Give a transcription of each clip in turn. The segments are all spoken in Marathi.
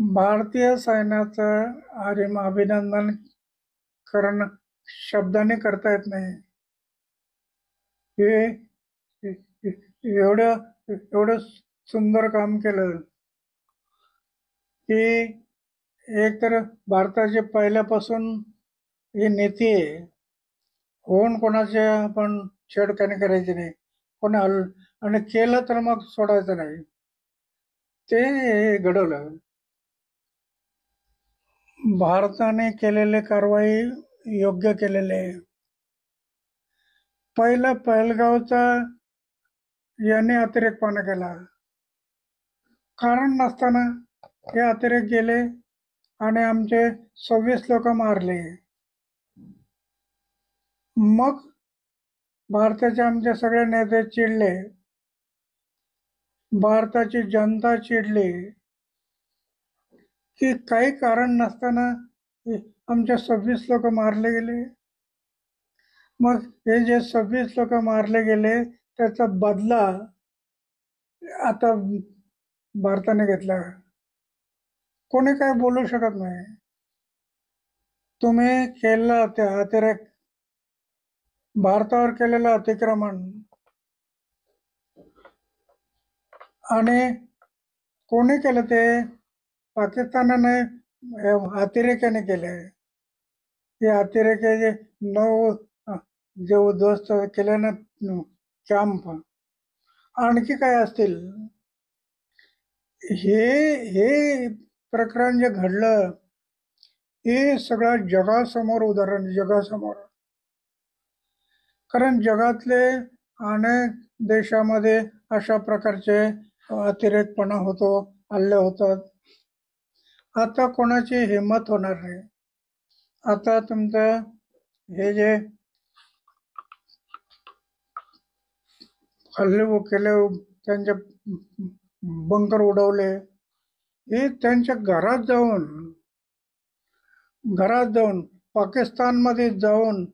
भारतीय सैन्याचं अभिनंदन करणं शब्दाने करता येत नाही. हे एवढं एवढं सुंदर काम केलं की एक तर भारताचे पहिल्यापासून ही नीती आहे, होऊन कोणाचे आपण छेडखानी करायची नाही, आणि केलं तर मग सोडायचं नाही. ते घडवलं. भारताने केलेले कारवाई योग्य केलेले. पहिला पहलगावचा याने अतिरेकपणा केला. कारण नसताना हे अतिरेक गेले आणि आमचे 26 लोक मारले. मग भारताचे आमचे सगळे नेते चिडले, भारताची जनता चिडली की काही कारण नसताना आमचे 26 लोक मारले गेले. मग हे जे 26 लोक मारले गेले त्याचा बदला आता भारताने घेतला. कोणी काय बोलू शकत नाही. तुम्ही केलेला ते अतिरेक, भारतावर केलेलं अतिक्रमण, आणि कोणी केलं ते? पाकिस्तानाने अतिरेक्याने केले. हे अतिरेक्याचे 9 जे उद्ध्वस्त केले ना कॅम्प, आणखी काय असतील. हे प्रकरण जे घडलं हे सगळं जगासमोर उदाहरण, जगासमोर. कारण जगातले अनेक देशामध्ये अशा प्रकारचे अतिरेकपणा होतो, हल्ले होतात. आता कोणाची हिंमत होणार नाही. आता तुमचं हे जे हल्ले केले, त्यांचे बंकर उडवले, हे त्यांच्या घरात जाऊन पाकिस्तानमध्ये जाऊन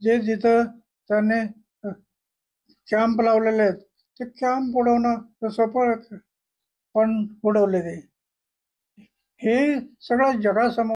जे जिथं त्याने कॅम्प लावलेले आहेत ते कॅम्प उडवणं सोपं, पण उडवले ते. हे सगळं जगासमोर